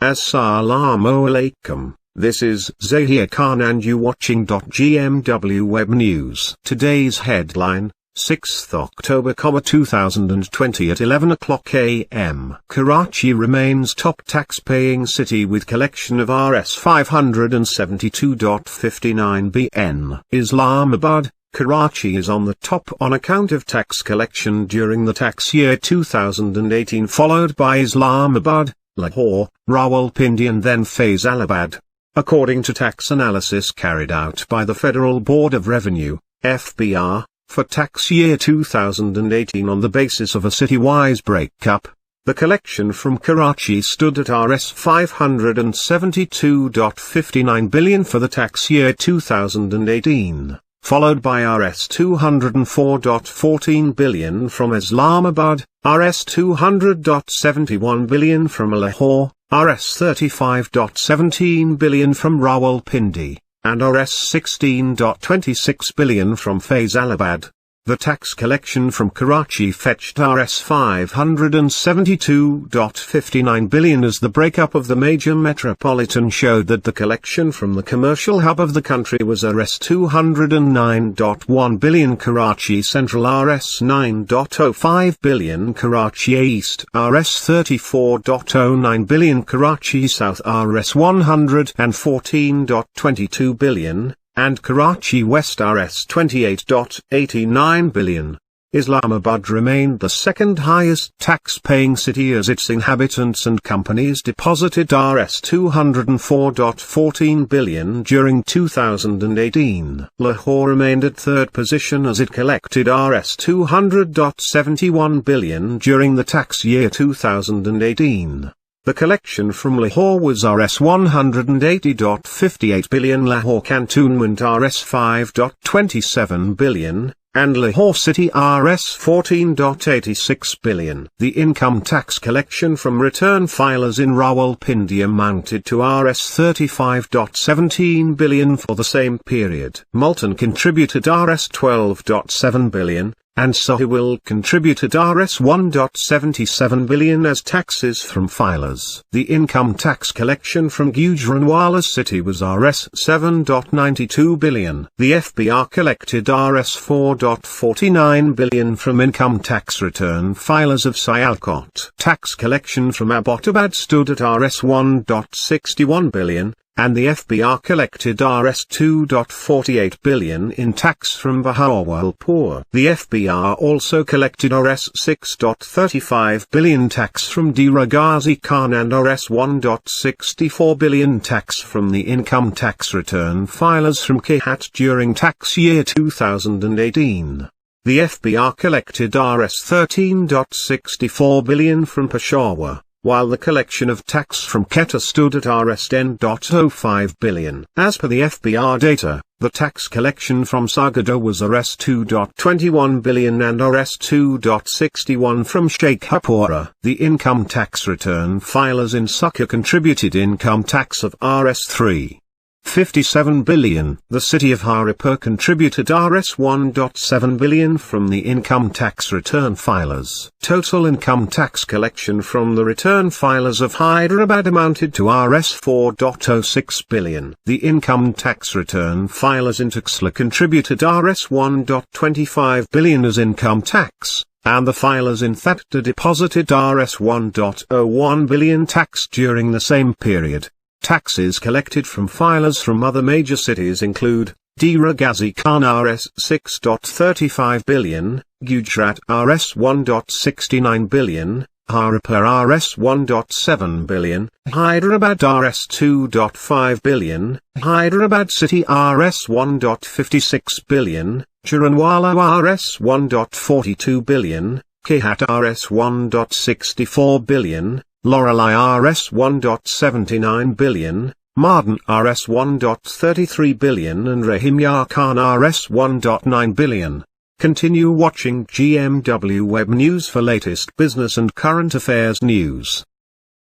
Assalamu alaikum, this is Zahir Khan and you watching GMW Web News. Today's headline, 6th October, 2020 at 11 o'clock am. Karachi remains top tax-paying city with collection of Rs572.59 BN. Islamabad, Karachi is on the top on account of tax collection during the tax year 2018, followed by Islamabad, Lahore, Rawalpindi and then Faisalabad. According to tax analysis carried out by the Federal Board of Revenue, FBR, for tax year 2018 on the basis of a city-wise breakup, the collection from Karachi stood at Rs572.59 billion for the tax year 2018, followed by Rs204.14 billion from Islamabad, Rs200.71 billion from Lahore, Rs35.17 billion from Rawalpindi, and Rs16.26 billion from Faisalabad. The tax collection from Karachi fetched Rs572.59 billion as the breakup of the major metropolitan showed that the collection from the commercial hub of the country was Rs209.1 billion Karachi Central, Rs9.05 billion Karachi East, Rs34.09 billion Karachi South, Rs114.22 billion, and Karachi West Rs28.89 billion. Islamabad remained the second highest tax-paying city as its inhabitants and companies deposited Rs204.14 billion during 2018. Lahore remained at third position as it collected Rs200.71 billion during the tax year 2018. The collection from Lahore was Rs180.58 billion, Lahore Cantonment Rs5.27 billion, and Lahore City Rs14.86 billion. The income tax collection from return filers in Rawalpindi amounted to Rs35.17 billion for the same period. Multan contributed Rs12.7 billion, and Sahiwal contributed Rs1.77 billion as taxes from filers. The income tax collection from Gujranwala city was Rs7.92 billion. The FBR collected Rs4.49 billion from income tax return filers of Sialkot. Tax collection from Abbottabad stood at Rs1.61 billion. And the FBR collected Rs2.48 billion in tax from Bahawalpur. The FBR also collected Rs6.35 billion tax from Dera Ghazi Khan and Rs1.64 billion tax from the income tax return filers from Kehat during tax year 2018. The FBR collected Rs13.64 billion from Peshawar, while the collection of tax from Quetta stood at Rs10.05 billion. As per the FBR data, the tax collection from Sagada was Rs2.21 billion and Rs2.61 from Sheikhupura. The income tax return filers in Succa contributed income tax of Rs3.57 billion. The city of Haripur contributed Rs1.7 billion from the income tax return filers. Total income tax collection from the return filers of Hyderabad amounted to Rs4.06 billion. The income tax return filers in Tuxla contributed Rs1.25 billion as income tax, and the filers in Thatta deposited Rs1.01 billion tax during the same period. Taxes collected from filers from other major cities include Dera Ghazi Khan Rs6.35 billion, Gujarat Rs1.69 billion, Haripur Rs1.7 billion, Hyderabad Rs2.5 billion, Hyderabad City Rs1.56 billion, Gujranwala Rs1.42 billion, Kehat Rs1.64 billion, Loralai Rs1.79 billion, Mardan Rs1.33 billion and Rahimyar Khan Rs1.9 billion. Continue watching GMW Web News for latest business and current affairs news.